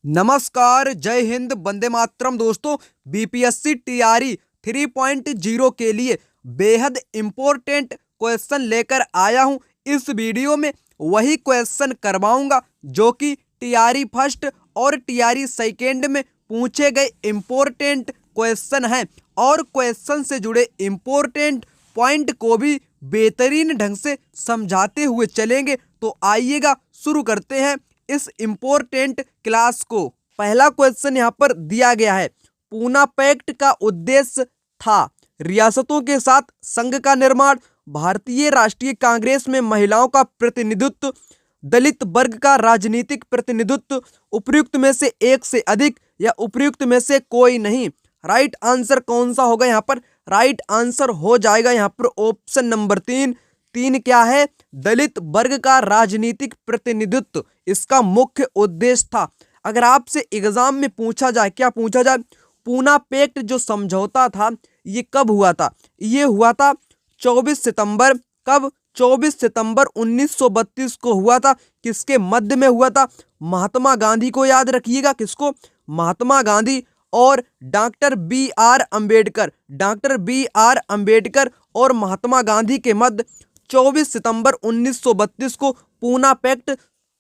नमस्कार, जय हिंद, वंदे मातरम। दोस्तों, बीपीएससी टीआरई 3.0 के लिए बेहद इंपॉर्टेंट क्वेश्चन लेकर आया हूं। इस वीडियो में वही क्वेश्चन करवाऊंगा जो कि टीआरई फर्स्ट और टीआरई सेकेंड में पूछे गए इंपॉर्टेंट क्वेश्चन हैं और क्वेश्चन से जुड़े इंपॉर्टेंट पॉइंट को भी बेहतरीन ढंग से समझाते हुए चलेंगे। तो आइएगा शुरू करते हैं इस इम्पोर्टेंट क्लास को। पहला क्वेश्चन यहाँ पर दिया गया है, पूना पैक्ट का उद्देश्य था रियासतों के साथ संघ का निर्माण, भारतीय राष्ट्रीय कांग्रेस में महिलाओं का प्रतिनिधित्व, दलित वर्ग का राजनीतिक प्रतिनिधित्व, उपर्युक्त में से एक से अधिक या उपर्युक्त में से कोई नहीं। राइट आंसर कौन सा होगा? यहाँ पर राइट आंसर हो जाएगा यहाँ पर ऑप्शन नंबर 3। क्या है? दलित वर्ग का राजनीतिक प्रतिनिधित्व इसका मुख्य उद्देश्य था। अगर आपसे एग्जाम में पूछा जाए, क्या पूछा जाए, पूना पैक्ट जो समझौता था ये कब हुआ था? ये हुआ था 24 सितंबर। कब? 24 सितंबर 1932 को हुआ था। किसके मध्य में हुआ था? महात्मा गांधी को याद रखिएगा। किसको? महात्मा गांधी और डॉक्टर बी आर अम्बेडकर और महात्मा गांधी के मध्य 24 सितंबर 1932 को पूना पैक्ट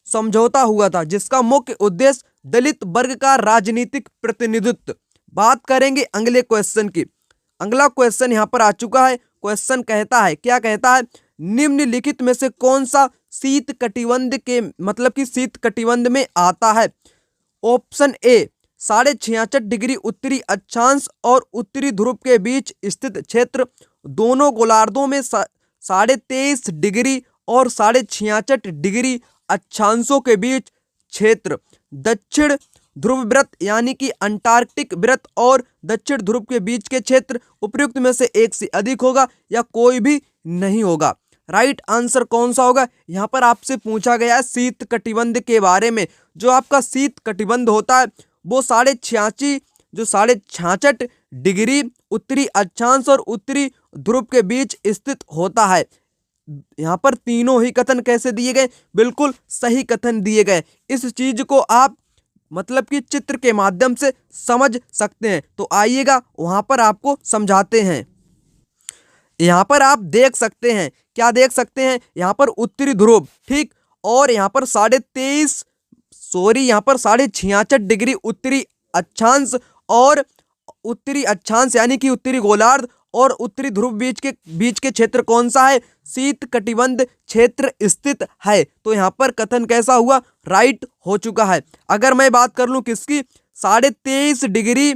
समझौता हुआ था, जिसका मुख्य उद्देश्य दलित वर्ग का राजनीतिक प्रतिनिधित्व। बात करेंगे अगले क्वेश्चन की। अगला क्वेश्चन यहाँ पर आ चुका है। क्वेश्चन कहता है, क्या कहता है, निम्नलिखित में से कौन सा शीत कटिबंध के मतलब कि शीत कटिबंध में आता है? ऑप्शन ए 66.5 डिग्री उत्तरी अक्षांश और उत्तरी ध्रुव के बीच स्थित क्षेत्र, दोनों गोलार्धों में 23.5 डिग्री और 66.5 डिग्री अक्षांशों के बीच क्षेत्र, दक्षिण ध्रुव व्रत यानी कि अंटार्कटिक व्रत और दक्षिण ध्रुव के बीच के क्षेत्र, उपर्युक्त में से एक से अधिक होगा या कोई भी नहीं होगा। राइट आंसर कौन सा होगा? यहाँ पर आपसे पूछा गया है शीत कटिबंध के बारे में। जो आपका शीत कटिबंध होता है वो 66.5 डिग्री उत्तरी अक्षांश और उत्तरी ध्रुव के बीच स्थित होता है। यहाँ पर तीनों ही कथन कैसे दिए गए? बिल्कुल सही कथन दिए गए। इस चीज को आप मतलब कि चित्र के माध्यम से समझ सकते हैं। तो आइएगा वहां पर आपको समझाते हैं। यहाँ पर आप देख सकते हैं, क्या देख सकते हैं? यहाँ पर उत्तरी ध्रुव, ठीक, और यहाँ पर 66.5 डिग्री उत्तरी अक्षांश और उत्तरी अक्षांश यानी कि उत्तरी गोलार्ध और उत्तरी ध्रुव बीच के क्षेत्र कौन सा है? शीत कटिबंध क्षेत्र स्थित है। तो यहाँ पर कथन कैसा हुआ? राइट हो चुका है। अगर मैं बात कर लूँ किसकी, 23.5 डिग्री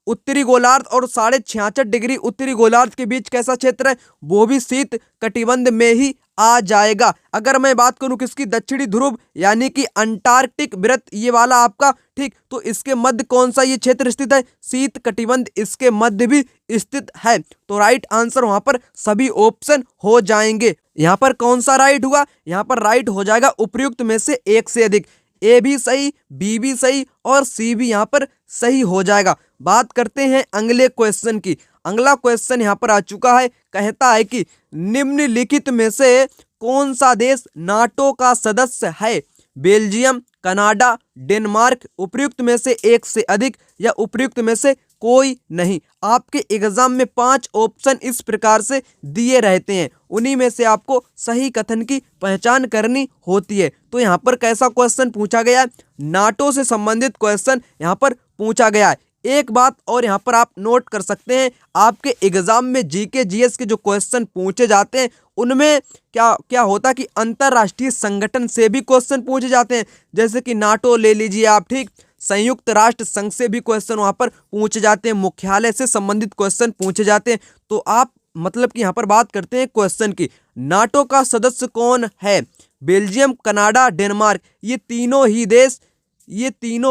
उत्तरी गोलार्ध और 66.5 डिग्री उत्तरी गोलार्ध के बीच कैसा क्षेत्र है? वो भी शीत कटिबंध में ही आ जाएगा। अगर मैं बात करूं किसकी, दक्षिणी ध्रुव यानी कि अंटार्कटिक व्रत, ये वाला आपका, ठीक, तो इसके मध्य कौन सा ये क्षेत्र स्थित है? शीत कटिबंध इसके मध्य भी स्थित है। तो राइट आंसर वहां पर सभी ऑप्शन हो जाएंगे। यहाँ पर कौन सा राइट हुआ? यहाँ पर राइट हो जाएगा उपर्युक्त में से एक से अधिक। ए भी सही, बी भी सही और सी भी यहाँ पर सही हो जाएगा। बात करते हैं अगले क्वेश्चन की। अगला क्वेश्चन यहाँ पर आ चुका है। कहता है कि निम्नलिखित में से कौन सा देश नाटो का सदस्य है? बेल्जियम, कनाडा, डेनमार्क, उपर्युक्त में से एक से अधिक या उपर्युक्त में से कोई नहीं। आपके एग्जाम में 5 ऑप्शन इस प्रकार से दिए रहते हैं, उन्हीं में से आपको सही कथन की पहचान करनी होती है। तो यहाँ पर कैसा क्वेश्चन पूछा गया है? नाटो से संबंधित क्वेश्चन यहाँ पर पूछा गया है। एक बात और यहाँ पर आप नोट कर सकते हैं, आपके एग्जाम में जीके जीएस के जो क्वेश्चन पूछे जाते हैं उनमें क्या होता है कि अंतरराष्ट्रीय संगठन से भी क्वेश्चन पूछे जाते हैं। जैसे कि नाटो ले लीजिए आप, ठीक, संयुक्त राष्ट्र संघ से भी क्वेश्चन वहां पर पूछे जाते हैं, मुख्यालय से संबंधित क्वेश्चन पूछे जाते हैं। तो आप मतलब कि यहाँ पर बात करते हैं क्वेश्चन की, नाटो का सदस्य कौन है? बेल्जियम, कनाडा, डेनमार्क, ये तीनों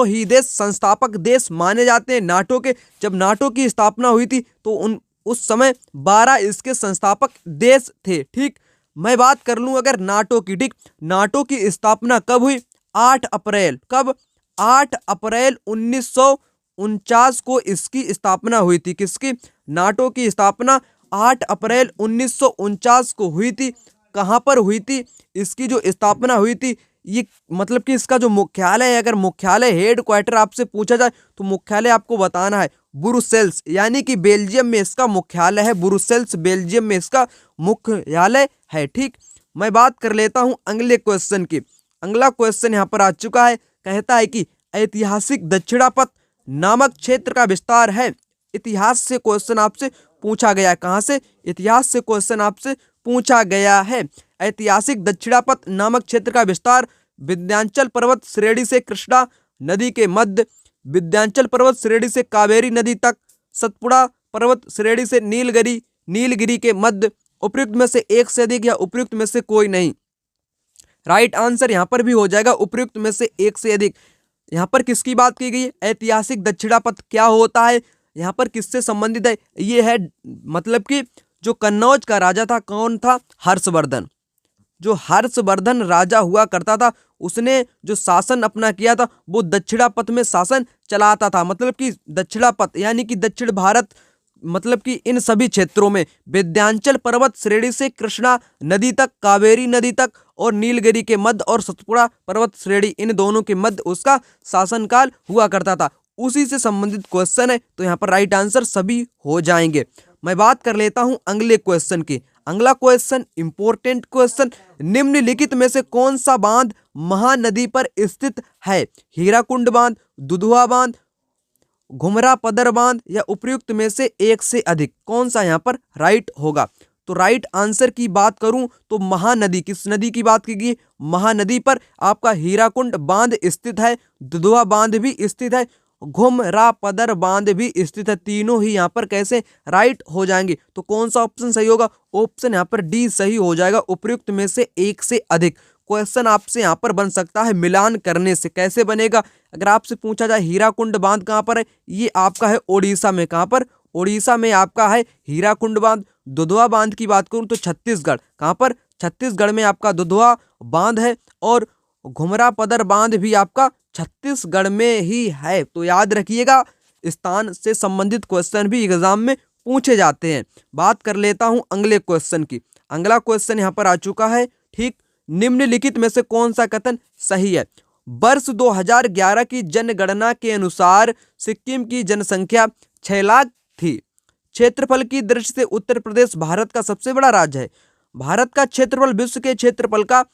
ही देश संस्थापक देश माने जाते हैं नाटो के। जब नाटो की स्थापना हुई थी तो उस समय 12 इसके संस्थापक देश थे, ठीक। मैं बात कर लूं अगर नाटो की, ठीक, नाटो की स्थापना कब हुई? 8 अप्रैल। कब? 8 अप्रैल 1949 को इसकी स्थापना हुई थी। किसकी? नाटो की स्थापना 8 अप्रैल 1949 को हुई थी। कहाँ पर हुई थी? इसकी जो स्थापना हुई थी ये मतलब कि इसका जो मुख्यालय है, अगर मुख्यालय हेड क्वार्टर आपसे पूछा जाए तो मुख्यालय आपको बताना है ब्रुसेल्स, यानी कि बेल्जियम में इसका मुख्यालय है। ब्रुसेल्स बेल्जियम में इसका मुख्यालय है। ठीक, मैं बात कर लेता हूं अगले क्वेश्चन की। अगला क्वेश्चन यहाँ पर आ चुका है, कहता है कि ऐतिहासिक दक्षिणापथ नामक क्षेत्र का विस्तार है। इतिहास से क्वेश्चन आपसे पूछा गया। कहां से? इतिहास से क्वेश्चन आपसे पूछा गया है। ऐतिहासिक दक्षिणापथ नामक क्षेत्र का विस्तार विंध्याचल पर्वत श्रेणी से कृष्णा नदी के मध्य, विंध्याचल पर्वत श्रेणी से कावेरी नदी तक, सतपुड़ा पर्वत श्रेणी से नीलगिरी के मध्य, उपयुक्त में से एक से अधिक या उपयुक्त में से कोई नहीं। राइट आंसर यहाँ पर भी हो जाएगा उपयुक्त में से एक से अधिक। यहाँ पर किसकी बात की गई है? ऐतिहासिक दक्षिणापथ क्या होता है, यहाँ पर किससे संबंधित है? ये है मतलब कि जो कन्नौज का राजा था, कौन था? हर्षवर्धन। जो हर्षवर्धन राजा हुआ करता था, उसने जो शासन अपना किया था वो दक्षिणापथ में शासन चलाता था। मतलब कि दक्षिणापथ यानी कि दक्षिण भारत, मतलब कि इन सभी क्षेत्रों में विंध्याचल पर्वत श्रेणी से कृष्णा नदी तक, कावेरी नदी तक और नीलगिरी के मध्य और सतपुड़ा पर्वत श्रेणी, इन दोनों के मध्य उसका शासनकाल हुआ करता था। उसी से संबंधित क्वेश्चन है, तो यहाँ पर राइट आंसर सभी हो जाएंगे। मैं बात कर लेता हूं अगले क्वेश्चन की। अगला क्वेश्चन इंपॉर्टेंट क्वेश्चन, निम्नलिखित में से कौन सा बांध महानदी पर स्थित है? हीराकुंड बांध, दुधवा बांध, घुमरा पदर बांध या उपयुक्त में से एक से अधिक? कौन सा यहाँ पर राइट होगा? तो राइट आंसर की बात करूं तो महानदी, किस नदी की बात की गई? महानदी पर आपका हीराकुंड बांध स्थित है, दुधवा बांध भी स्थित है, घुमरा पदर बांध भी स्थित है। तीनों ही यहाँ पर कैसे राइट हो जाएंगे? तो कौन सा ऑप्शन सही होगा? ऑप्शन यहाँ पर डी सही हो जाएगा, उपयुक्त में से एक से अधिक। क्वेश्चन आपसे यहाँ पर बन सकता है मिलान करने से। कैसे बनेगा? अगर आपसे पूछा जाए हीराकुंड बांध कहाँ पर है, ये आपका है ओडिशा में। कहाँ पर? ओडिशा में आपका है हीराकुंड बांध। दुधवा बांध की बात करूं तो छत्तीसगढ़। कहाँ पर? छत्तीसगढ़ में आपका दुधवा बांध है और घुमरा पदर बांध भी आपका छत्तीसगढ़ में ही है। तो याद रखिएगा, स्थान से संबंधित क्वेश्चन भी एग्जाम में पूछे जाते हैं। बात कर लेता हूं अगले क्वेश्चन की। अगला क्वेश्चन यहाँ पर आ चुका है। ठीक, निम्नलिखित में से कौन सा कथन सही है? वर्ष 2011 की जनगणना के अनुसार सिक्किम की जनसंख्या 6 लाख थी। क्षेत्रफल की दृष्टि से उत्तर प्रदेश भारत का सबसे बड़ा राज्य है। भारत का क्षेत्रफल विश्व के क्षेत्रफल का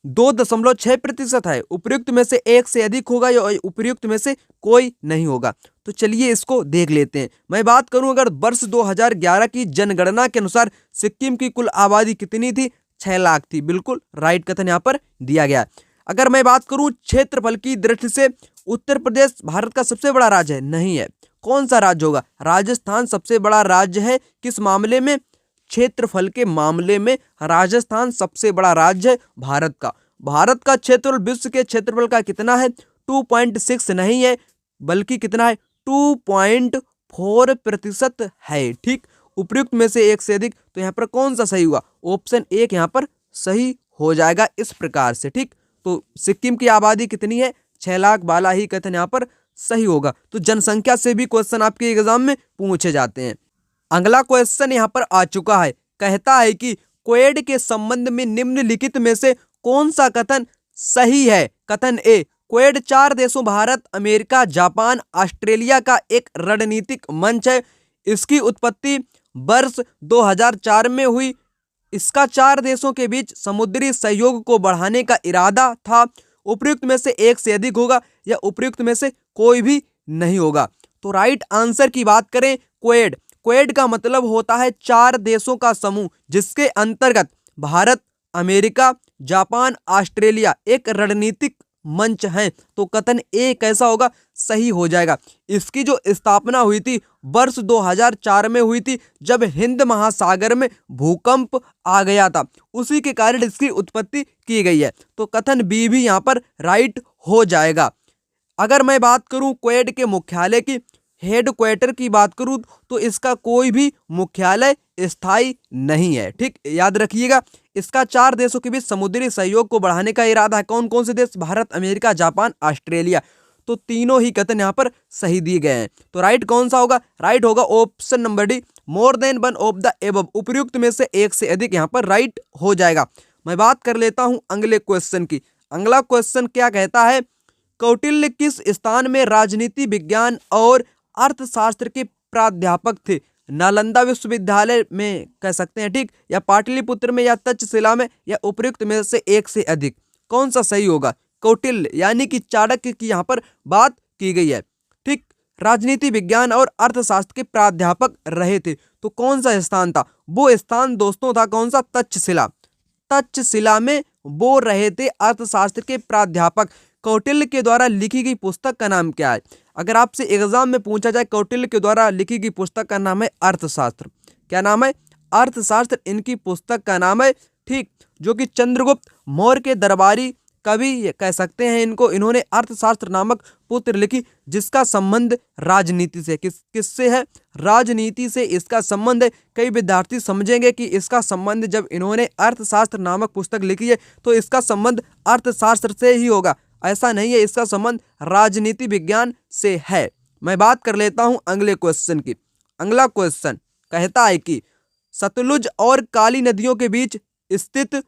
2.6% है। उपयुक्त में से एक से अधिक होगा या उपयुक्त में से कोई नहीं होगा? तो चलिए इसको देख लेते हैं। मैं बात करूं अगर वर्ष 2011 की जनगणना के अनुसार सिक्किम की कुल आबादी कितनी थी? 6 लाख थी। बिल्कुल राइट कथन यहाँ पर दिया गया है। अगर मैं बात करूं क्षेत्रफल की दृष्टि से उत्तर प्रदेश भारत का सबसे बड़ा राज्य है? नहीं है। कौन सा राज्य होगा? राजस्थान सबसे बड़ा राज्य है। किस मामले में? क्षेत्रफल के मामले में राजस्थान सबसे बड़ा राज्य है भारत का। भारत का क्षेत्रफल विश्व के क्षेत्रफल का कितना है? 2.6 नहीं है, बल्कि कितना है? 2.4% है। ठीक, उपयुक्त में से एक से अधिक। तो यहाँ पर कौन सा सही हुआ? ऑप्शन एक यहाँ पर सही हो जाएगा इस प्रकार से। ठीक, तो सिक्किम की आबादी कितनी है? 6 लाख वाला ही कथन यहाँ पर सही होगा। तो जनसंख्या से भी क्वेश्चन आपके एग्जाम में पूछे जाते हैं। अगला क्वेश्चन यहाँ पर आ चुका है, कहता है कि क्वेड के संबंध में निम्नलिखित में से कौन सा कथन सही है? कथन ए, क्वेड 4 देशों भारत, अमेरिका, जापान, ऑस्ट्रेलिया का एक रणनीतिक मंच है। इसकी उत्पत्ति वर्ष 2004 में हुई। इसका 4 देशों के बीच समुद्री सहयोग को बढ़ाने का इरादा था। उपयुक्त में से एक से अधिक होगा या उपयुक्त में से कोई भी नहीं होगा? तो राइट आंसर की बात करें, क्वेड, क्वेड का मतलब होता है 4 देशों का समूह, जिसके अंतर्गत भारत, अमेरिका, जापान, ऑस्ट्रेलिया एक रणनीतिक मंच है। तो कथन ए कैसा होगा? सही हो जाएगा। इसकी जो स्थापना हुई थी वर्ष 2004 में हुई थी, जब हिंद महासागर में भूकंप आ गया था, उसी के कारण इसकी उत्पत्ति की गई है। तो कथन बी भी यहाँ पर राइट हो जाएगा। अगर मैं बात करूं क्वेड के मुख्यालय की, हेड क्वार्टर की बात करूं, तो इसका कोई भी मुख्यालय स्थायी नहीं है। ठीक, याद रखिएगा। इसका 4 देशों के बीच समुद्री सहयोग को बढ़ाने का इरादा है। कौन कौन से देश? Bharat, America, Japan, Australia. तो तीनों ही कथन यहाँ पर सही दिए गए हैं। तो राइट कौन सा होगा? राइट होगा option number D, more than one of the above. उपयुक्त में से एक से अधिक यहाँ पर राइट हो जाएगा। मैं बात कर लेता हूं अगले क्वेश्चन की। अगला क्वेश्चन क्या कहता है, कौटिल्य किस स्थान में राजनीति विज्ञान और अर्थशास्त्र के प्राध्यापक थे? नालंदा विश्वविद्यालय में कह सकते हैं, ठीक, या पाटलिपुत्र में, या तक्षशिला में, या उपयुक्त में से एक से अधिक। कौन सा सही होगा? कौटिल्य यानी कि चाणक्य की यहाँ पर बात की गई है, ठीक। राजनीति विज्ञान और अर्थशास्त्र के प्राध्यापक रहे थे, तो कौन सा स्थान था? वो स्थान दोस्तों था कौन सा? तक्षशिला। तक्षशिला में वो रहे थे अर्थशास्त्र के प्राध्यापक। कौटिल्य के द्वारा लिखी गई पुस्तक का नाम क्या है? अगर आपसे एग्जाम में पूछा जाए कौटिल्य के द्वारा लिखी गई पुस्तक का नाम है अर्थशास्त्र। क्या नाम है? अर्थशास्त्र इनकी पुस्तक का नाम है, ठीक। जो कि चंद्रगुप्त मौर्य के दरबारी कवि कह सकते हैं इनको, इन्होंने अर्थशास्त्र नामक पुस्तक लिखी, जिसका संबंध राजनीति से किससे है? राजनीति से इसका संबंध है। कई विद्यार्थी समझेंगे कि इसका संबंध, जब इन्होंने अर्थशास्त्र नामक पुस्तक लिखी है तो इसका संबंध अर्थशास्त्र से ही होगा। ऐसा नहीं है, इसका संबंध राजनीति विज्ञान से है। मैं बात कर लेता हूं अगले क्वेश्चन की। अगला क्वेश्चन कहता है कि सतलुज और काली नदियों के बीच स्थित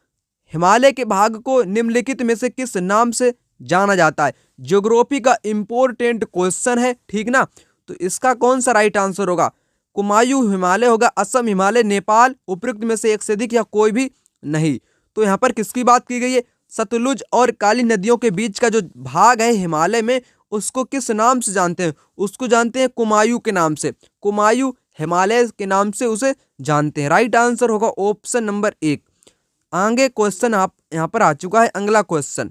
हिमालय के भाग को निम्नलिखित में से किस नाम से जाना जाता है? ज्योग्राफी का इंपॉर्टेंट क्वेश्चन है, ठीक ना। तो इसका कौन सा राइट आंसर होगा? कुमायूं हिमालय होगा, असम हिमालय, नेपाल, उपयुक्त में से एक से अधिक, या कोई भी नहीं। तो यहाँ पर किसकी बात की गई है? सतलुज और काली नदियों के बीच का जो भाग है हिमालय में, उसको किस नाम से जानते हैं? उसको जानते हैं कुमायूं के नाम से। कुमायूं हिमालय के नाम से उसे जानते हैं। राइट आंसर होगा ऑप्शन नंबर 1। आगे क्वेश्चन आप यहाँ पर आ चुका है। अगला क्वेश्चन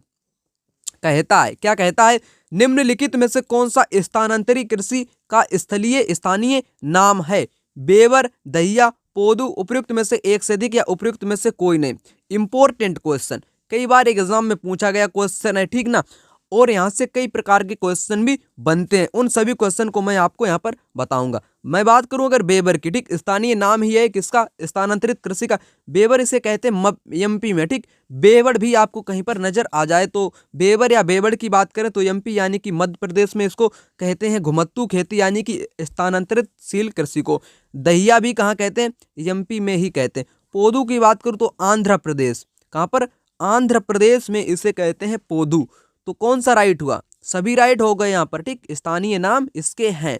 कहता है, क्या कहता है? निम्नलिखित में से कौन सा स्थानांतरित कृषि का स्थानीय नाम है? बेवर, दहिया, पोदू, उपयुक्त में से एक से अधिक, या उपयुक्त में से कोई नहीं। इंपॉर्टेंट क्वेश्चन, कई बार एग्जाम में पूछा गया क्वेश्चन है, ठीक ना। और यहाँ से कई प्रकार के क्वेश्चन भी बनते हैं, उन सभी क्वेश्चन को मैं आपको यहाँ पर बताऊंगा। मैं बात करूं अगर बेवर की, ठीक, स्थानीय नाम ही है किसका? स्थानांतरित कृषि का। बेवर इसे कहते हैं एमपी में, ठीक। बेवड़ भी आपको कहीं पर नजर आ जाए तो बेवर या बेवड़ की बात करें तो एमपी यानी कि मध्य प्रदेश में इसको कहते हैं घुमत्तू खेती यानी कि स्थानांतरितशील कृषि को। दहिया भी कहाँ कहते हैं? एमपी में ही कहते हैं। पोदू की बात करूँ तो आंध्र प्रदेश, कहाँ पर? आंध्र प्रदेश में इसे कहते हैं पोदू। तो कौन सा राइट हुआ? सभी राइट हो गए यहाँ पर, ठीक। स्थानीय नाम इसके हैं।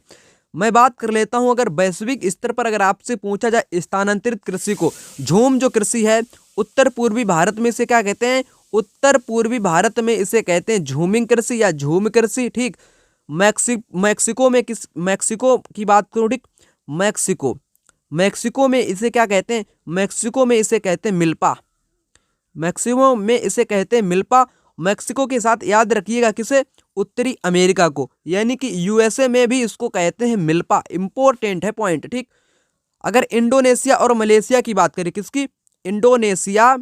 मैं बात कर लेता हूं अगर वैश्विक स्तर पर अगर आपसे पूछा जाए स्थानांतरित कृषि को, झूम जो कृषि है उत्तर पूर्वी भारत में इसे क्या कहते हैं? उत्तर पूर्वी भारत में इसे कहते हैं झूमिंग कृषि या झूम कृषि, ठीक। मैक्सिको की बात करूं, ठीक, मैक्सिको में इसे क्या कहते हैं? मैक्सिको में इसे कहते हैं मिल्पा। मैक्सिको में इसे कहते हैं मिल्पा। मैक्सिको के साथ याद रखिएगा किसे? उत्तरी अमेरिका को, यानी कि यूएसए में भी इसको कहते हैं मिल्पा। इंपॉर्टेंट है पॉइंट, ठीक। अगर इंडोनेशिया और मलेशिया की बात करें, किसकी? इंडोनेशिया,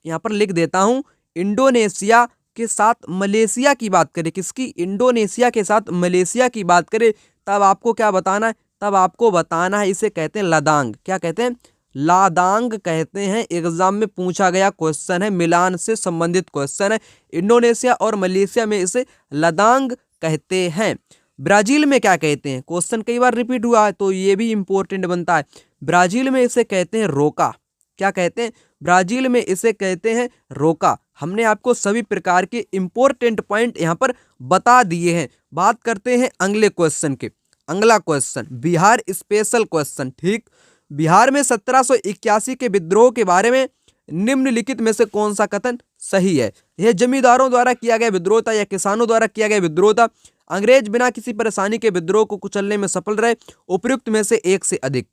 यहाँ पर लिख देता हूं, इंडोनेशिया के साथ मलेशिया की बात करें, किसकी? इंडोनेशिया के साथ मलेशिया की बात करें, तब आपको क्या बताना है? तब आपको बताना है इसे कहते हैं लादांग। क्या कहते हैं? लादांग कहते हैं। एग्जाम में पूछा गया क्वेश्चन है, मिलान से संबंधित क्वेश्चन है। इंडोनेशिया और मलेशिया में इसे लादांग कहते हैं। ब्राजील में क्या कहते हैं? क्वेश्चन कई बार रिपीट हुआ है तो ये भी इंपॉर्टेंट बनता है। ब्राजील में इसे कहते हैं रोका। क्या कहते हैं? ब्राजील में इसे कहते हैं रोका। हमने आपको सभी प्रकार के इंपॉर्टेंट पॉइंट यहाँ पर बता दिए हैं। बात करते हैं अगले क्वेश्चन के। अगला क्वेश्चन बिहार स्पेशल क्वेश्चन, ठीक। बिहार में 1781 के विद्रोह के बारे में निम्नलिखित में से कौन सा कथन सही है? यह जमींदारों द्वारा किया गया विद्रोह था या किसानों द्वारा किया गया विद्रोह था? अंग्रेज बिना किसी परेशानी के विद्रोह को कुचलने में सफल रहे, उपयुक्त में से एक से अधिक।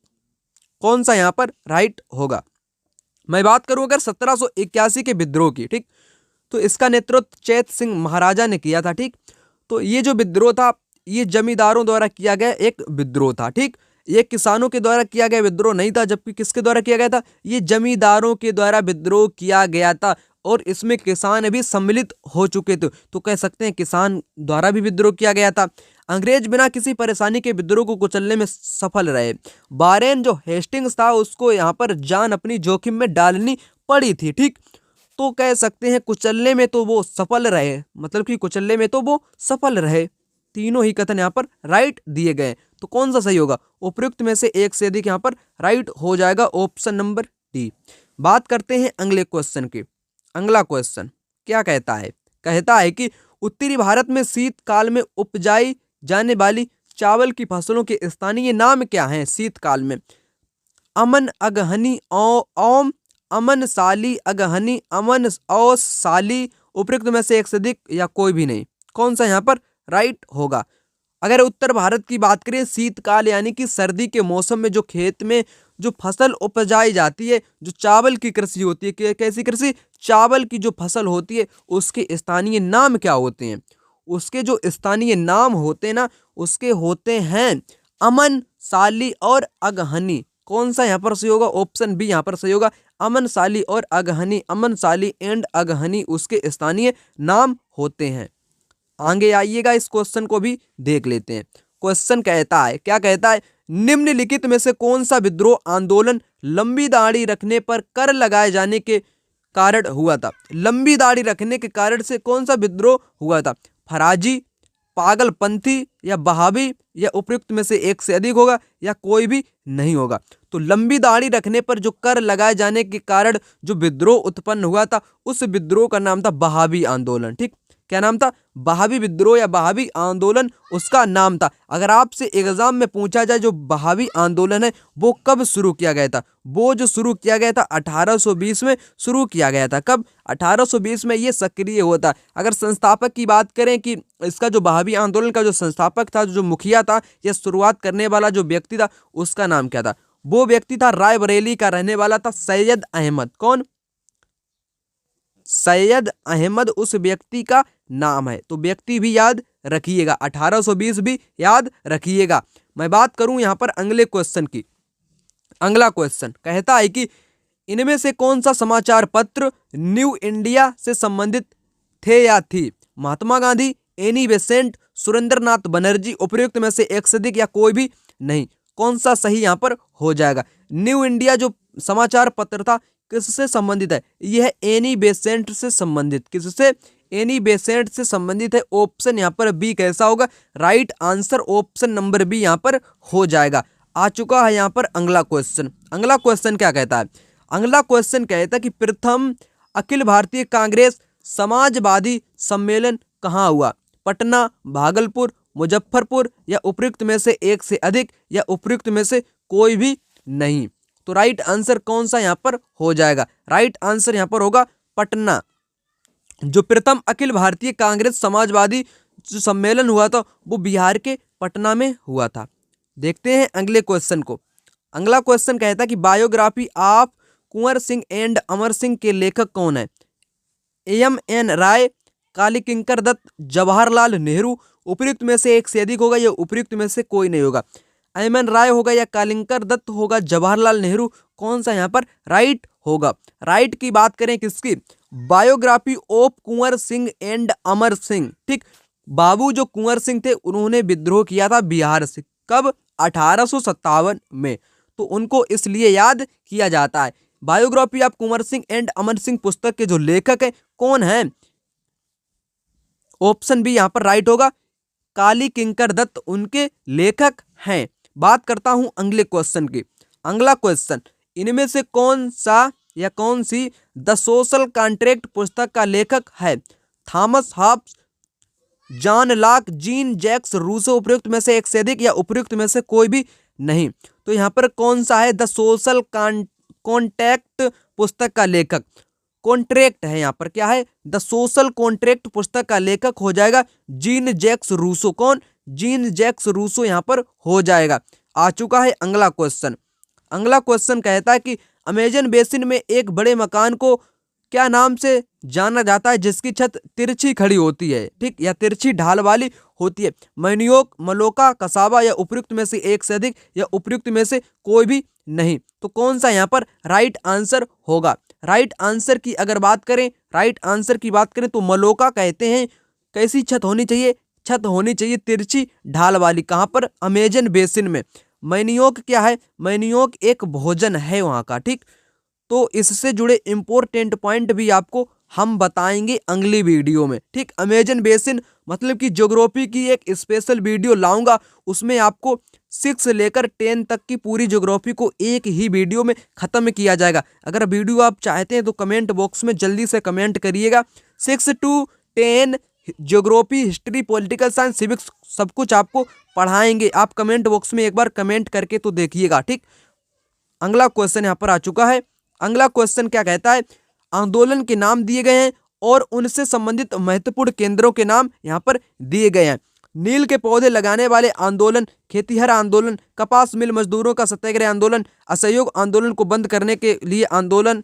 कौन सा यहाँ पर राइट होगा? मैं बात करूं अगर 1781 के विद्रोह की, ठीक, तो इसका नेतृत्व चैत सिंह महाराजा ने किया था, ठीक। तो ये जो विद्रोह था ये जमींदारों द्वारा किया गया एक विद्रोह था, ठीक। ये किसानों के द्वारा किया गया विद्रोह नहीं था, जबकि किसके द्वारा किया गया था? ये जमींदारों के द्वारा विद्रोह किया गया था और इसमें किसान भी सम्मिलित हो चुके थे। तो कह सकते हैं किसान द्वारा भी विद्रोह किया गया था। अंग्रेज बिना किसी परेशानी के विद्रोह को कुचलने में सफल रहे। वारेन जो हेस्टिंग्स था उसको यहाँ पर जान अपनी जोखिम में डालनी पड़ी थी, ठीक। तो कह सकते हैं कुचलने में तो वो सफल रहे, मतलब कि कुचलने में तो वो सफल रहे। तीनों ही कथन यहाँ पर राइट दिए गए। तो कौन सा सही होगा? उपयुक्त में से एक से अधिक यहाँ पर राइट हो जाएगा, ऑप्शन नंबर डी। बात करते हैं अगले क्वेश्चन की। अगला क्वेश्चन क्या कहता है, कहता है कि उत्तरी भारत में शीतकाल में उपजाई जाने वाली चावल की फसलों के स्थानीय नाम क्या हैं शीतकाल में। अमन, अगहनी, ओम, अमन, साली, अगहनी, अमन, औस, साली, उपयुक्त में से एक से अधिक या कोई भी नहीं। कौन सा यहाँ पर राइट होगा। अगर उत्तर भारत की बात करें, शीतकाल यानी कि सर्दी के मौसम में जो खेत में जो फसल उपजाई जाती है, जो चावल की कृषि होती है, कैसी कृषि, चावल की जो फसल होती है, उसके स्थानीय नाम क्या होते हैं, उसके जो स्थानीय नाम होते हैं ना, उसके होते हैं अमन, साली और अगहनी। कौन सा यहाँ पर सही होगा, ऑप्शन बी यहाँ पर सही होगा, अमन, साली और अगहनी। अमन, साली एंड अगहनी उसके स्थानीय नाम होते हैं। आगे आइएगा, इस क्वेश्चन को भी देख लेते हैं। क्वेश्चन कहता है, क्या कहता है, निम्नलिखित में से कौन सा विद्रोह आंदोलन लंबी दाढ़ी रखने पर कर लगाए जाने के कारण हुआ था। लंबी दाढ़ी रखने के कारण से कौन सा विद्रोह हुआ था, फराजी, पागलपंथी या बहावी, या उपयुक्त में से एक से अधिक होगा या कोई भी नहीं होगा। तो लंबी दाढ़ी रखने पर जो कर लगाए जाने के कारण जो विद्रोह उत्पन्न हुआ था, उस विद्रोह का नाम था बहावी आंदोलन। ठीक, क्या नाम था, बहावी विद्रोह या बहावी आंदोलन उसका नाम था। अगर आपसे एग्जाम में पूछा जाए जो बहावी आंदोलन है वो कब शुरू किया गया था, वो जो शुरू किया गया था 1820 में शुरू किया गया था। कब, 1820 में ये सक्रिय हुआ था। अगर संस्थापक की बात करें कि इसका जो बहावी आंदोलन का जो संस्थापक था, जो मुखिया था, या शुरुआत करने वाला जो व्यक्ति था, उसका नाम क्या था, वो व्यक्ति था रायबरेली का रहने वाला था सैयद अहमद। कौन, सैयद अहमद उस व्यक्ति का नाम है। तो व्यक्ति भी याद रखिएगा, 1820 भी याद रखिएगा। मैं बात करूं यहां पर अगले क्वेश्चन की। अगला क्वेश्चन कहता है कि इनमें से कौन सा समाचार पत्र न्यू इंडिया से संबंधित थे या थी। महात्मा गांधी, एनी बेसेंट, सुरेंद्रनाथ बनर्जी, उपयुक्त में से एक से अधिक या कोई भी नहीं। कौन सा सही यहाँ पर हो जाएगा। न्यू इंडिया जो समाचार पत्र था किससे संबंधित है, यह है एनी बेसेंट से संबंधित। किससे, एनी बेसेंट से संबंधित है। ऑप्शन यहाँ पर बी कैसा होगा, right answer option number B यहाँ पर हो जाएगा। आ चुका है यहाँ पर अगला क्वेश्चन। अगला क्वेश्चन क्या कहता है, अगला क्वेश्चन कहता है कि प्रथम अखिल भारतीय कांग्रेस समाजवादी सम्मेलन कहाँ हुआ। पटना, भागलपुर, मुजफ्फरपुर, या उपयुक्त में से एक से अधिक या उपयुक्त में से कोई भी नहीं। तो राइट आंसर कौन सा यहाँ पर हो जाएगा, राइट आंसर यहाँ पर होगा पटना। जो प्रथम अखिल भारतीय कांग्रेस समाजवादी जो सम्मेलन हुआ था वो बिहार के पटना में हुआ था। देखते हैं अगले क्वेश्चन को। अगला क्वेश्चन कहता है कि biography of Kunwar Singh and Amar Singh के लेखक कौन है। एम.एन. राय, कालीकिंकर दत्त, जवाहरलाल नेहरू, उपयुक्त में से एक से अधिक होगा या उपयुक्त में से कोई नहीं होगा। एम.एन. राय होगा या कालीकिंकर दत्त होगा, जवाहरलाल नेहरू, कौन सा यहाँ पर राइट होगा। राइट की बात करें किसकी, biography of Kunwar Singh and Amar Singh. ठीक, बाबू जो कुंवर सिंह थे उन्होंने विद्रोह किया था बिहार से। कब, 1857 में। तो उनको इसलिए याद किया जाता है। Biography of Kunwar Singh and Amar Singh पुस्तक के जो लेखक हैं कौन हैं, ऑप्शन बी यहाँ पर राइट होगा, कालीकिंकर दत्त उनके लेखक हैं। बात करता हूं अगले क्वेश्चन की। अगला क्वेश्चन, इनमें से कौन सा या कौन सी द सोशल कॉन्ट्रैक्ट पुस्तक का लेखक है। Thomas Hobbes, John Locke, Jean Jacques Rousseau, उपयुक्त में से एक से अधिक या उपयुक्त में से कोई भी नहीं। तो यहाँ पर कौन सा है, द सोशल कॉन्ट्रैक्ट पुस्तक का लेखक, कॉन्ट्रैक्ट है यहाँ पर, क्या है, द सोशल कॉन्ट्रैक्ट पुस्तक का लेखक हो जाएगा जीन जैक्स रूसो। कौन, जीन जैक्स रूसो यहाँ पर हो जाएगा। आ चुका है अगला क्वेश्चन। अगला क्वेश्चन कहता है कि अमेजन बेसिन में एक बड़े मकान को क्या नाम से जाना जाता है जिसकी छत तिरछी खड़ी होती है। ठीक, या तिरछी ढाल वाली होती है। मैनियोक, मलोका, कसाबा, या उपयुक्त में से एक से अधिक या उपयुक्त में से कोई भी नहीं। तो कौन सा यहाँ पर राइट आंसर होगा। राइट आंसर की अगर बात करें, राइट आंसर की बात करें तो मलोका कहते हैं। कैसी छत होनी चाहिए, छत होनी चाहिए तिरछी ढाल वाली। कहाँ पर, अमेजन बेसिन में। मैनियोक क्या है, मैनियोक एक भोजन है वहाँ का। ठीक, तो इससे जुड़े इंपॉर्टेंट पॉइंट भी आपको हम बताएंगे अगली वीडियो में। ठीक, अमेजन बेसिन मतलब कि ज्योग्राफी की एक स्पेशल वीडियो लाऊंगा, उसमें आपको 6 से लेकर 10 तक की पूरी ज्योग्राफी को एक ही वीडियो में खत्म किया जाएगा। अगर वीडियो आप चाहते हैं तो कमेंट बॉक्स में जल्दी से कमेंट करिएगा। 6 to 10 geography, history, political science, civics सब कुछ आपको पढ़ाएंगे। आप कमेंट बॉक्स में एक बार कमेंट करके तो देखिएगा, ठीक। अगला क्वेश्चन यहाँ पर आ चुका है। अगला क्वेश्चन क्या कहता है, आंदोलन के नाम दिए गए हैं और उनसे संबंधित महत्वपूर्ण केंद्रों के नाम यहाँ पर दिए गए हैं। नील के पौधे लगाने वाले आंदोलन, खेतिहर आंदोलन, कपास मिल मजदूरों का सत्याग्रह आंदोलन, असहयोग आंदोलन को बंद करने के लिए आंदोलन,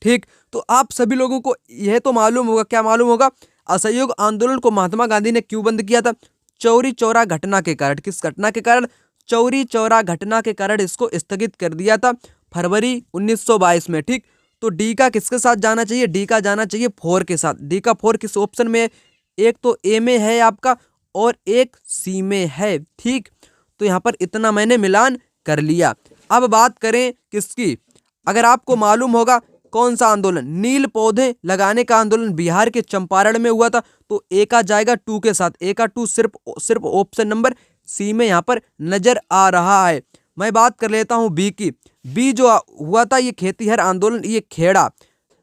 ठीक। तो आप सभी लोगों को यह तो मालूम होगा, क्या मालूम होगा, असहयोग आंदोलन को महात्मा गांधी ने क्यों बंद किया था? चौरी चौरा घटना के कारण। किस घटना के कारण? चौरी चौरा घटना के कारण इसको स्थगित कर दिया था फरवरी 1922 में, ठीक। तो डी का किसके साथ जाना चाहिए? डी का जाना चाहिए 4 के साथ। डी का 4 किस ऑप्शन में है? एक तो ए में है आपका और एक सी में है, ठीक। तो यहाँ पर इतना मैंने मिलान कर लिया। अब बात करें किसकी, अगर आपको मालूम होगा कौन सा आंदोलन, नील पौधे लगाने का आंदोलन बिहार के चंपारण में हुआ था, तो ए का जाएगा 2 के साथ। ए का 2 सिर्फ ऑप्शन नंबर सी में यहाँ पर नजर आ रहा है। मैं बात कर लेता हूँ बी की। बी जो हुआ था ये खेतिहर आंदोलन, ये खेड़ा,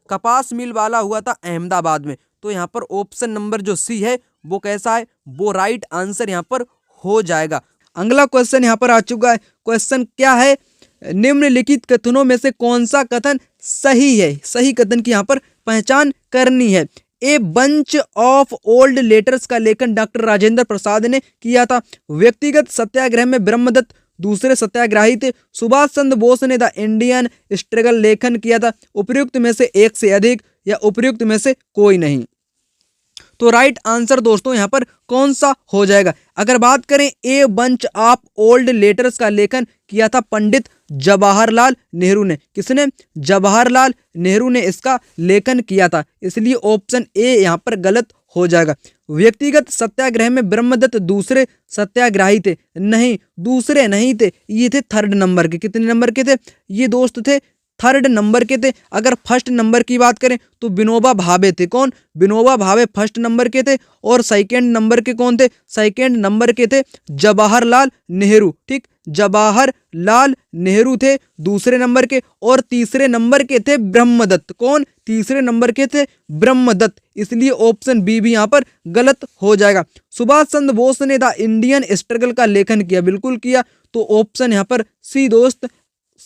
कपास मिल वाला हुआ था अहमदाबाद में। तो यहाँ पर ऑप्शन नंबर जो सी है वो कैसा है? वो राइट आंसर यहाँ पर हो जाएगा। अगला क्वेश्चन यहाँ पर आ चुका है। क्वेश्चन क्या है, निम्नलिखित कथनों में से कौन सा कथन सही है? सही कथन की यहाँ पर पहचान करनी है। A bunch of old letters का लेखन डॉक्टर राजेंद्र प्रसाद ने किया था। व्यक्तिगत सत्याग्रह में ब्रह्मदत्त दूसरे सत्याग्रही थे। सुभाष चंद्र बोस ने द इंडियन स्ट्रगल लेखन किया था। उपयुक्त में से एक से अधिक या उपयुक्त में से कोई नहीं। तो राइट आंसर दोस्तों यहाँ पर कौन सा हो जाएगा? अगर बात करें a bunch of old letters का लेखन किया था पंडित जवाहरलाल नेहरू ने। किसने? जवाहरलाल नेहरू ने इसका लेखन किया था, इसलिए ऑप्शन ए यहाँ पर गलत हो जाएगा। व्यक्तिगत सत्याग्रह में ब्रह्मदत्त दूसरे सत्याग्रही थे। नहीं, दूसरे नहीं थे, ये थे 3rd नंबर के। कितने नंबर के थे ये दोस्त? थे 3rd नंबर के थे। अगर 1st नंबर की बात करें तो विनोबा भावे थे। कौन? विनोबा भावे 1st नंबर के थे। और 2nd नंबर के कौन थे? 2nd नंबर के थे जवाहरलाल नेहरू, ठीक। जवाहरलाल नेहरू थे दूसरे नंबर के। और तीसरे नंबर के थे ब्रह्मदत्त। कौन? तीसरे नंबर के थे ब्रह्मदत्त, इसलिए ऑप्शन बी भी यहाँ पर गलत हो जाएगा। सुभाष चंद्र बोस ने द इंडियन स्ट्रगल का लेखन किया। बिल्कुल किया, तो ऑप्शन यहाँ पर सी दोस्त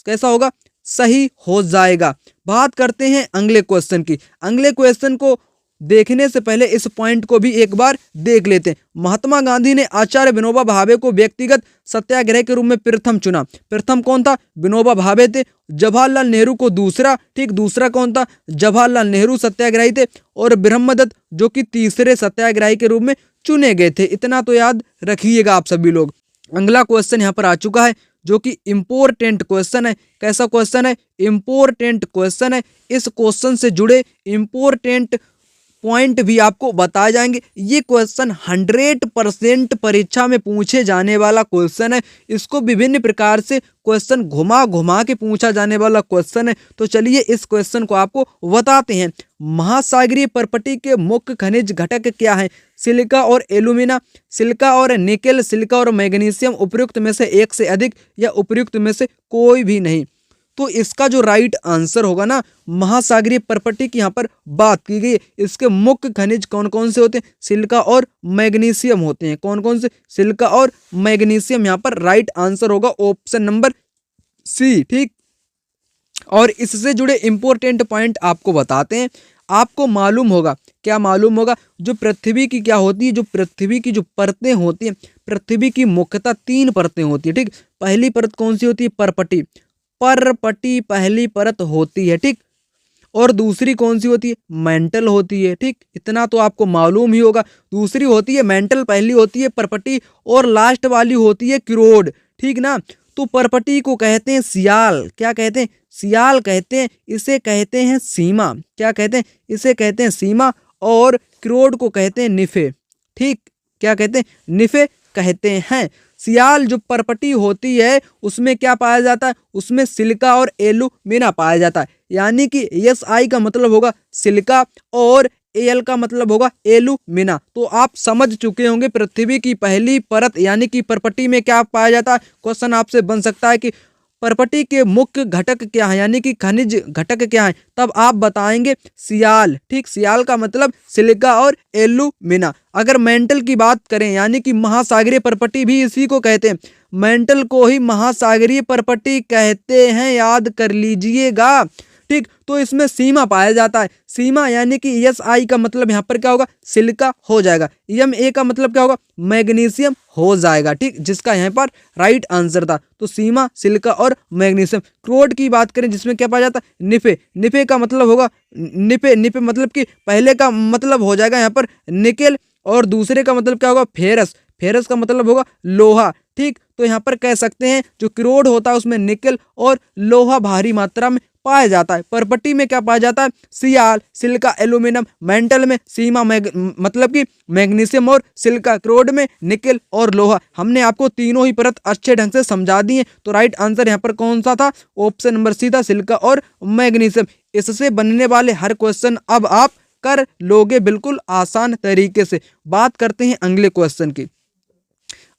कैसा होगा? सही हो जाएगा। बात करते हैं अगले क्वेश्चन की। अगले क्वेश्चन को देखने से पहले इस पॉइंट को भी एक बार देख लेते हैं। महात्मा गांधी ने आचार्य विनोबा भावे को व्यक्तिगत सत्याग्रह के रूप में प्रथम चुना। प्रथम कौन था? विनोबा भावे थे। जवाहरलाल नेहरू को दूसरा, ठीक। दूसरा कौन था? जवाहरलाल नेहरू सत्याग्रही थे। और ब्रह्मदत्त जो कि तीसरे सत्याग्रही के रूप में चुने गए थे। इतना तो याद रखिएगा आप सभी लोग। अगला क्वेश्चन यहाँ पर आ चुका है जो कि इम्पोर्टेंट क्वेश्चन है। कैसा क्वेश्चन है? इम्पोर्टेंट क्वेश्चन है। इस क्वेश्चन से जुड़े इम्पोर्टेंट पॉइंट भी आपको बताए जाएंगे। ये क्वेश्चन 100% परीक्षा में पूछे जाने वाला क्वेश्चन है। इसको विभिन्न प्रकार से क्वेश्चन घुमा घुमा के पूछा जाने वाला क्वेश्चन है। तो चलिए इस क्वेश्चन को आपको बताते हैं। महासागरीय पर्पटी के मुख्य खनिज घटक क्या है? सिलिका और एल्यूमिना, सिलिका और निकेल, सिलिका और मैग्नीशियम। उपयुक्त में से एक से अधिक या उपयुक्त में से कोई भी नहीं। तो इसका जो राइट आंसर होगा ना, महासागरीय पर्पटी की यहाँ पर बात की गई है। इसके मुख्य खनिज कौन कौन से होते हैं? सिलिका और मैग्नीशियम होते हैं। कौन कौन से? सिलिका और मैग्नीशियम। यहाँ पर राइट आंसर होगा ऑप्शन नंबर सी, ठीक। और इससे जुड़े इंपॉर्टेंट पॉइंट आपको बताते हैं। आपको मालूम होगा, क्या मालूम होगा, जो पृथ्वी की क्या होती है, जो पृथ्वी की जो परतें होती हैं, पृथ्वी की मुख्यतः 3 परतें होती है, ठीक। पहली परत कौन सी होती है? पर्पटी। पर्पटी पहली परत होती है, ठीक। और दूसरी कौन सी होती है? मेंटल होती है, ठीक। इतना तो आपको मालूम ही होगा। दूसरी होती है मेंटल, पहली होती है पर्पटी और लास्ट वाली होती है क्रोड, ठीक ना। तो पर्पटी को कहते हैं सियाल। क्या कहते हैं? सियाल कहते हैं। इसे कहते हैं सीमा। क्या कहते हैं? इसे कहते हैं सीमा। और क्रोड को कहते हैं निफे, ठीक। क्या कहते हैं? निफे कहते हैं। सियाल जो पर्पटी होती है उसमें क्या पाया जाता है? उसमें सिलिका और एल्यूमिना पाया जाता है। यानी कि SI का मतलब होगा सिलिका और Al का मतलब होगा एल्यूमिना। तो आप समझ चुके होंगे पृथ्वी की पहली परत यानी कि परपटी में क्या पाया जाता है। क्वेश्चन आपसे बन सकता है कि परपटी के मुख्य घटक क्या है यानी कि खनिज घटक क्या है, तब आप बताएंगे सियाल। ठीक, सियाल का मतलब सिलिका और एल्यूमिना। अगर मेंटल की बात करें यानी कि महासागरीय परपटी भी इसी को कहते हैं, मेंटल को ही महासागरीय परपटी कहते हैं, याद कर लीजिएगा। ठीक, तो इसमें सीमा पाया जाता है। सीमा यानी कि SI का मतलब यहाँ पर क्या होगा, सिलिका हो जाएगा। Ma का मतलब क्या होगा, मैग्नीशियम हो जाएगा। ठीक, जिसका यहाँ पर राइट आंसर था। तो सीमा, सिलिका और मैग्नीशियम। क्रोड की बात करें जिसमें क्या पाया जाता है, निफे। निफे का मतलब होगा निफे मतलब कि पहले का मतलब हो जाएगा यहाँ पर निकेल और दूसरे का मतलब क्या होगा, फेरस। फेरस का मतलब होगा लोहा। ठीक, तो यहाँ पर कह सकते हैं जो क्रोड होता है उसमें निकेल और लोहा भारी मात्रा में पाया जाता है। परपटी में क्या पाया जाता है, सियाल, सिलिका, एल्यूमिनियम। मेंटल में सीमा मतलब कि मैग्नीशियम और सिलिका। क्रोड में निकेल और लोहा। हमने आपको तीनों ही परत अच्छे ढंग से समझा दी है। तो राइट आंसर यहाँ पर कौन सा था, ऑप्शन नंबर सी था, सिलिका और मैग्नीशियम। इससे बनने वाले हर क्वेश्चन अब आप कर लोगे बिल्कुल आसान तरीके से। बात करते हैं अगले क्वेश्चन की।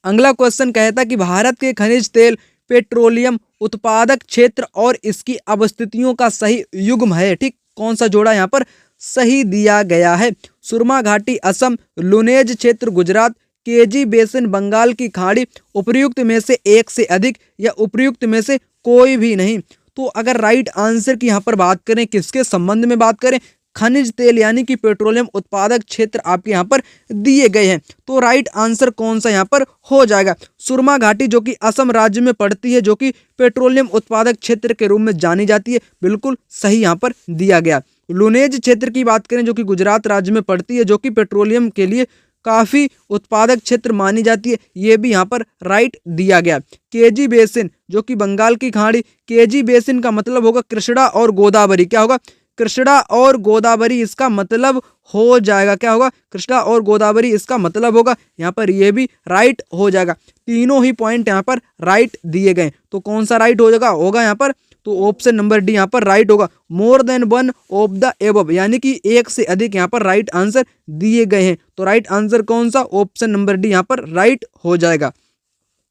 अगला क्वेश्चन कहता है कि भारत के खनिज तेल पेट्रोलियम उत्पादक क्षेत्र और इसकी अवस्थितियों का सही युग्म है। ठीक, कौन सा जोड़ा यहाँ पर सही दिया गया है। सुरमा घाटी असम, लुनेज क्षेत्र गुजरात, केजी बेसिन बंगाल की खाड़ी। उपर्युक्त में से एक से अधिक या उपर्युक्त में से कोई भी नहीं। तो अगर राइट आंसर की यहाँ पर बात करें, किसके संबंध में बात करें, खनिज तेल यानी कि पेट्रोलियम उत्पादक क्षेत्र आपके यहाँ पर दिए गए हैं। तो राइट आंसर कौन सा यहाँ पर हो जाएगा, सुरमा घाटी जो कि असम राज्य में पड़ती है, जो कि पेट्रोलियम उत्पादक क्षेत्र के रूप में जानी जाती है। बिल्कुल सही यहाँ पर दिया गया। लुनेज क्षेत्र की बात करें जो कि गुजरात राज्य में पड़ती है, जो कि पेट्रोलियम के लिए काफी उत्पादक क्षेत्र मानी जाती है, ये भी यहाँ पर राइट दिया गया। केजी बेसिन जो कि बंगाल की खाड़ी, केजी बेसिन का मतलब होगा कृष्णा और गोदावरी। क्या होगा, कृष्णा और गोदावरी इसका मतलब हो जाएगा। क्या होगा, कृष्णा और गोदावरी इसका मतलब होगा। यहाँ पर ये भी राइट हो जाएगा। तीनों ही पॉइंट यहाँ पर राइट दिए गए। तो कौन सा राइट हो जाएगा, होगा यहाँ पर, तो ऑप्शन नंबर डी यहाँ पर राइट होगा। More than one of the above यानी कि एक से अधिक यहाँ पर राइट आंसर दिए गए हैं। तो राइट आंसर कौन सा, ऑप्शन नंबर डी यहाँ पर राइट हो जाएगा।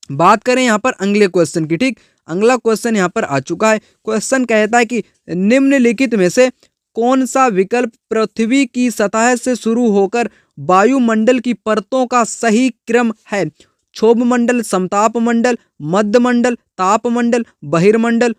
बात करें यहाँ पर अगले क्वेश्चन की। ठीक, अगला क्वेश्चन यहाँ पर आ चुका है। क्वेश्चन कहता है कि निम्नलिखित में से कौन सा विकल्प पृथ्वी की सतह से शुरू होकर वायुमंडल की परतों का सही क्रम है। क्षोभ मंडल, समताप मंडल, मध्य मंडल, ताप मंडल, बहिर्मंडल।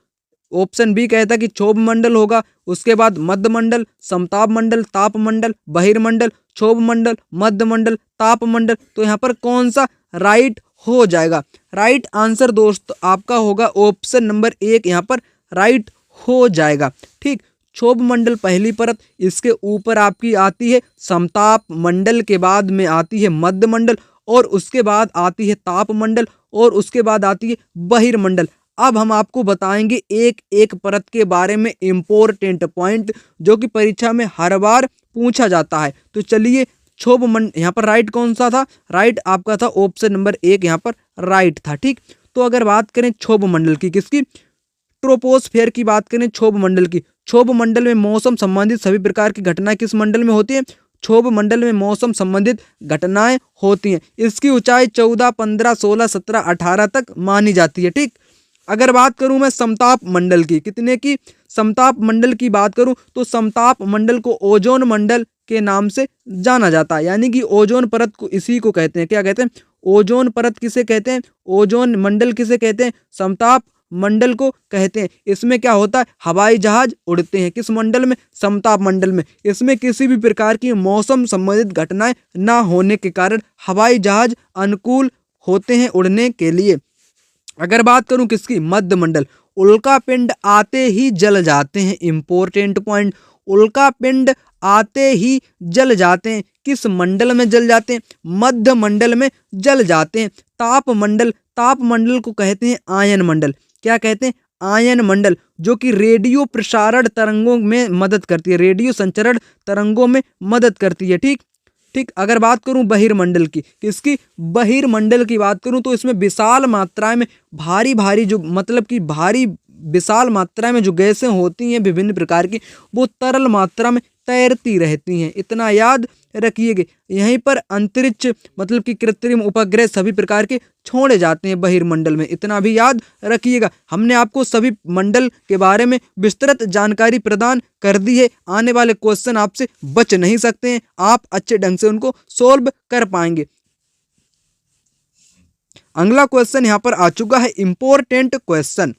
ऑप्शन बी कहता है कि क्षोभ मंडल होगा, उसके बाद मध्य मंडल, समताप मंडल, ताप मंडल, बहिर्मंडल, क्षोभ मंडल, मध्य मंडल, ताप मंडल। तो यहाँ पर कौन सा राइट हो जाएगा। राइट आंसर दोस्त आपका होगा ऑप्शन नंबर एक यहाँ पर राइट हो जाएगा। ठीक, क्षोभ मंडल पहली परत, इसके ऊपर आपकी आती है समताप मंडल, के बाद में आती है मध्य मंडल और उसके बाद आती है ताप मंडल और उसके बाद आती है बहिर्मंडल। अब हम आपको बताएंगे एक एक परत के बारे में इंपॉर्टेंट पॉइंट जो कि परीक्षा में हर बार पूछा जाता है। तो चलिए, क्षोभ मंडल यहाँ पर राइट कौन सा था, राइट आपका था ऑप्शन नंबर एक यहाँ पर राइट था। ठीक, तो अगर बात करें क्षोभ मंडल की, किसकी, ट्रोपोस्फेयर की बात करें क्षोभ मंडल की। क्षोभ मंडल में मौसम संबंधित सभी प्रकार की घटनाएं किस मंडल में होती है, क्षोभ मंडल में मौसम संबंधित घटनाएं होती हैं। इसकी ऊंचाई 14, 15, 16, 17, 18 तक मानी जाती है। ठीक, अगर बात करूं मैं समताप मंडल की, कितने की, समताप मंडल की बात करूं तो समताप मंडल को ओजोन मंडल के नाम से जाना जाता है, यानी कि ओजोन परत को इसी को कहते हैं। क्या कहते हैं, ओजोन परत किसे कहते हैं, ओजोन मंडल किसे कहते हैं, समताप मंडल को कहते हैं। इसमें क्या होता है, हवाई जहाज उड़ते हैं, किस मंडल में, समताप मंडल में। इसमें किसी भी प्रकार की मौसम संबंधित घटनाएं ना होने के कारण हवाई जहाज अनुकूल होते हैं उड़ने के लिए। अगर बात करूं किसकी, मध्य मंडल, उल्का पिंड आते ही जल जाते हैं। इंपॉर्टेंट पॉइंट, उल्का पिंड आते ही जल जाते हैं, किस मंडल में जल जाते हैं, मध्य मंडल में जल जाते हैं। ताप मंडल, ताप मंडल को कहते हैं आयन मंडल। क्या कहते हैं, आयन मंडल, जो कि रेडियो प्रसारण तरंगों में मदद करती है, रेडियो संचरण तरंगों में मदद करती है। ठीक ठीक, अगर बात करूं बहिर्मंडल की, किसकी, बहिर्मंडल की बात करूं तो इसमें विशाल मात्रा में भारी भारी जो मतलब कि भारी विशाल मात्रा में जो गैसें होती हैं विभिन्न प्रकार की, वो तरल मात्रा में तैरती रहती हैं। इतना याद रखिएगा। यहीं पर अंतरिक्ष मतलब कि कृत्रिम उपग्रह सभी प्रकार के छोड़े जाते हैं बहिर्मंडल में, इतना भी याद रखिएगा। हमने आपको सभी मंडल के बारे में विस्तृत जानकारी प्रदान कर दी है। आने वाले क्वेश्चन आपसे बच नहीं सकते हैं, आप अच्छे ढंग से उनको सोल्व कर पाएंगे। अगला क्वेश्चन यहाँ पर आ चुका है, इंपॉर्टेंट क्वेश्चन।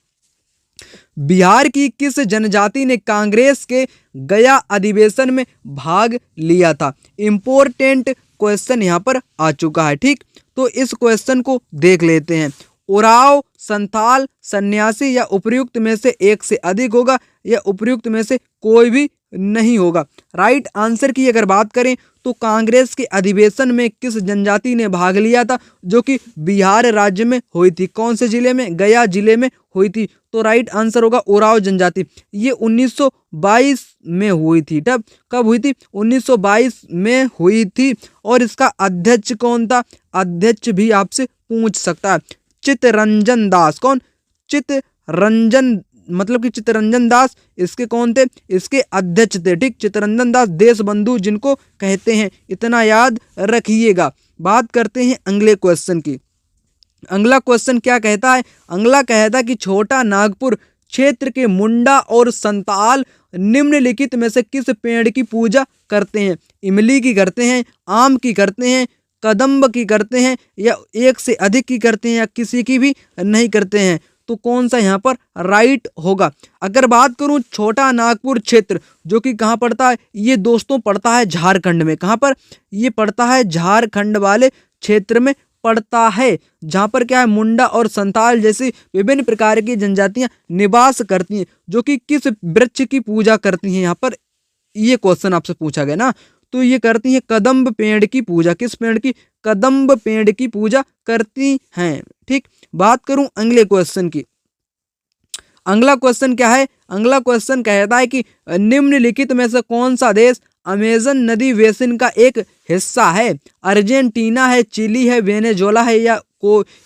बिहार की किस जनजाति ने कांग्रेस के गया अधिवेशन में भाग लिया था? इंपॉर्टेंट क्वेश्चन यहाँ पर आ चुका है। ठीक, तो इस क्वेश्चन को देख लेते हैं। उराव, संथाल, सन्यासी या उपर्युक्त में से एक से अधिक होगा या उपर्युक्त में से कोई भी नहीं होगा। राइट आंसर की अगर बात करें तो कांग्रेस के अधिवेशन में किस जनजाति ने भाग लिया था, जो कि बिहार राज्य में हुई थी। कौन से जिले में? गया जिले में हुई थी। तो राइट आंसर होगा उराव जनजाति। ये 1922 में हुई थी। तब कब हुई थी? 1922 में हुई थी। और इसका अध्यक्ष कौन था? अध्यक्ष भी आपसे पूछ सकता है। चित्तरंजन दास। कौन? चित्तरंजन, मतलब कि चित्तरंजन दास इसके कौन थे? इसके अध्यक्ष थे। ठीक, चित्तरंजन दास देश बंधु जिनको कहते हैं, इतना याद रखिएगा। बात करते हैं अगले क्वेश्चन की। अगला क्वेश्चन क्या कहता है? अगला कहता है कि छोटा नागपुर क्षेत्र के मुंडा और संताल निम्नलिखित में से किस पेड़ की पूजा करते हैं? इमली की करते हैं, आम की करते हैं, कदम्ब की करते हैं, या एक से अधिक की करते हैं, या किसी की भी नहीं करते हैं? तो कौन सा यहाँ पर राइट होगा? अगर बात करूं छोटा नागपुर क्षेत्र जो कि कहाँ पड़ता है, ये दोस्तों पड़ता है झारखंड में। कहाँ पर? ये पड़ता है झारखंड वाले क्षेत्र में पड़ता है, जहाँ पर क्या है, मुंडा और संताल जैसी विभिन्न प्रकार की जनजातियां निवास करती हैं, जो कि किस वृक्ष की पूजा करती हैं। यहाँ पर ये क्वेश्चन आपसे पूछा गया ना, तो ये करती हैं कदम्ब पेड़ की पूजा। किस पेड़ की? कदम्ब पेड़ की पूजा करती हैं। ठीक, बात करूं अगले क्वेश्चन की। अगला क्वेश्चन क्या है? अगला क्वेश्चन कहता है कि निम्नलिखित में से कौन सा देश अमेजन नदी बेसिन का एक हिस्सा है? अर्जेंटीना है, चिली है, वेनेजुएला है, या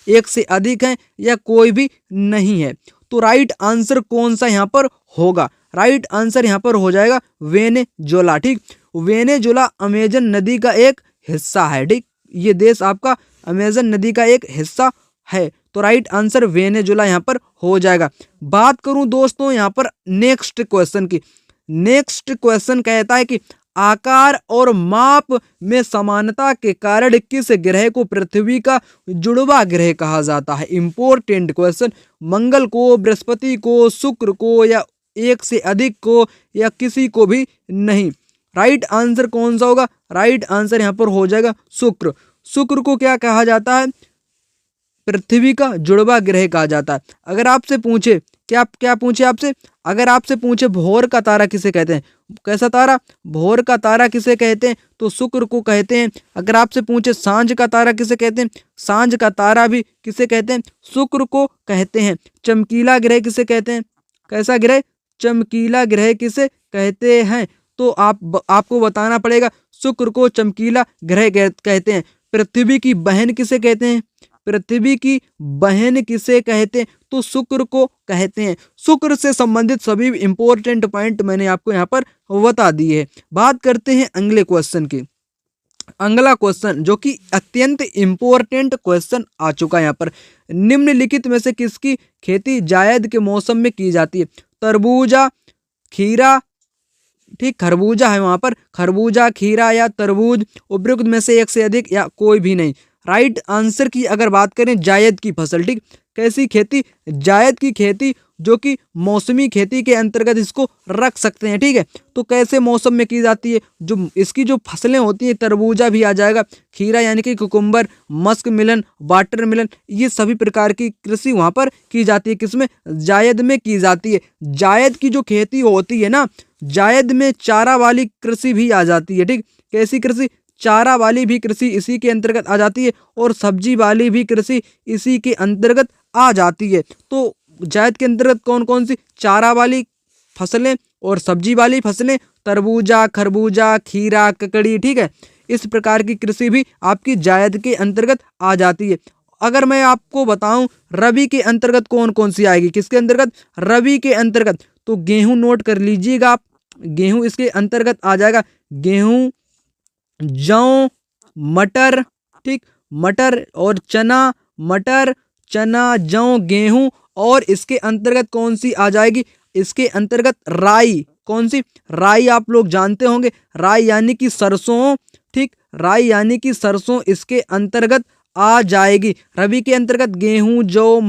एक से अधिक है, या कोई भी नहीं है? तो राइट आंसर कौन सा यहाँ पर होगा? राइट आंसर यहाँ पर हो जाएगा वेनेजुएला। ठीक, वेनेजुएला अमेजन नदी का एक हिस्सा है। ठीक, ये देश आपका अमेजन नदी का एक हिस्सा है। तो राइट आंसर वेनेजुएला यहाँ पर हो जाएगा। बात करूं दोस्तों यहाँ पर नेक्स्ट क्वेश्चन की। नेक्स्ट क्वेश्चन कहता है कि आकार और माप में समानता के कारण किस ग्रह को पृथ्वी का जुड़वा ग्रह कहा जाता है? Important question. मंगल को, बृहस्पति को, शुक्र को, या एक से अधिक को, या किसी को भी नहीं? राइट आंसर कौन सा होगा? राइट आंसर यहाँ पर हो जाएगा शुक्र। शुक्र को क्या कहा जाता है? पृथ्वी का जुड़वा ग्रह कहा जाता है। अगर आपसे पूछे, क्या पूछे आपसे? अगर आपसे पूछे भोर का तारा किसे कहते हैं? कैसा तारा? भोर का तारा किसे कहते हैं? तो शुक्र को कहते हैं। अगर आपसे पूछे सांझ का तारा किसे कहते हैं? सांझ का तारा भी किसे कहते हैं? शुक्र को कहते हैं। चमकीला ग्रह किसे कहते हैं? कैसा ग्रह? चमकीला ग्रह किसे कहते हैं? तो आपको बताना पड़ेगा। शुक्र को चमकीला ग्रह कहते हैं। पृथ्वी की बहन किसे कहते हैं? पृथ्वी की बहन किसे कहते हैं? तो शुक्र को कहते हैं। शुक्र से संबंधित सभी इंपॉर्टेंट पॉइंट मैंने आपको यहाँ पर बता दिए हैं। बात करते हैं अगले क्वेश्चन की। अगला क्वेश्चन जो कि अत्यंत इंपॉर्टेंट क्वेश्चन आ चुका है यहाँ पर। निम्नलिखित में से किसकी खेती जायद के मौसम में की जाती है? तरबूजा, खीरा, ठीक, खरबूजा है वहां पर, खरबूजा, खीरा या तरबूज, उपयुक्त में से एक से अधिक, या कोई भी नहीं? राइट आंसर की अगर बात करें जायद की फसल। ठीक, कैसी खेती? जायद की खेती, जो कि मौसमी खेती के अंतर्गत इसको रख सकते हैं। ठीक है, तो कैसे मौसम में की जाती है? जो इसकी जो फसलें होती हैं, तरबूजा भी आ जाएगा, खीरा यानी कि कुकुम्बर, मस्क मिलन, वाटर मिलन, ये सभी प्रकार की कृषि वहां पर की जाती है। किसमें? जायद में की जाती है। जायद की जो खेती होती है ना, जायद में चारा वाली कृषि भी आ जाती है। ठीक, कैसी कृषि? चारा वाली भी कृषि इसी के अंतर्गत आ जाती है, और सब्जी वाली भी कृषि इसी के अंतर्गत आ जाती है। तो जायद के अंतर्गत कौन कौन सी? चारा वाली फसलें और सब्जी वाली फसलें, तरबूजा, खरबूजा, खीरा, ककड़ी। ठीक है, इस प्रकार की कृषि भी आपकी जायद के अंतर्गत आ जाती है। अगर मैं आपको बताऊं रबी के अंतर्गत कौन कौन सी आएगी? किसके अंतर्गत? रबी के अंतर्गत। तो गेहूं नोट कर लीजिएगा आप, गेहूं इसके अंतर्गत आ जाएगा। गेहूं, जौ, मटर, ठीक, मटर और चना, मटर, चना, जौ, गेहूं, और इसके अंतर्गत कौन सी आ जाएगी, इसके अंतर्गत राई। कौन सी? राई आप लोग जानते होंगे, राई यानी कि सरसों, ठीक, राई यानी कि सरसों इसके अंतर्गत आ जाएगी। रबी के अंतर्गत गेहूं, जौ,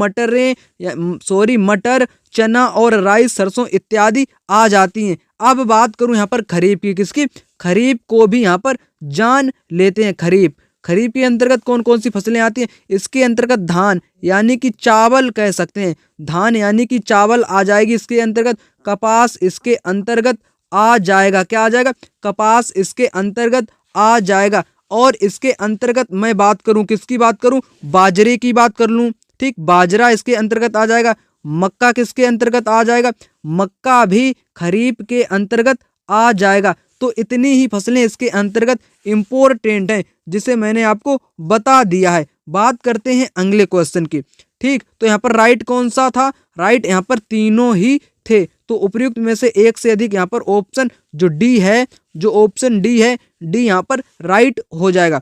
मटर, चना और राई, सरसों इत्यादि आ जाती हैं। अब बात करूं यहाँ पर खरीफ की, किसकी? खरीफ को भी यहाँ पर जान लेते हैं। खरीफ के अंतर्गत कौन कौन सी फसलें आती हैं? इसके अंतर्गत धान यानी कि चावल कह सकते हैं, धान यानी कि चावल आ जाएगी इसके अंतर्गत। कपास इसके अंतर्गत आ जाएगा। क्या आ जाएगा? कपास इसके अंतर्गत आ जाएगा। और इसके अंतर्गत मैं बात करूं, किसकी बात करूं? बाजरे की बात कर लूं, ठीक, बाजरा इसके अंतर्गत आ जाएगा। मक्का किसके अंतर्गत आ जाएगा? मक्का भी खरीफ के अंतर्गत आ जाएगा। तो इतनी ही फसलें इसके अंतर्गत इम्पोर्टेंट हैं, जिसे मैंने आपको बता दिया है। बात करते हैं अगले क्वेश्चन की, ठीक। तो यहाँ पर राइट कौन सा था? राइट यहाँ पर तीनों ही थे। तो उपयुक्त में से एक से अधिक यहाँ पर ऑप्शन जो डी है, जो ऑप्शन डी है, डी यहाँ पर राइट हो जाएगा।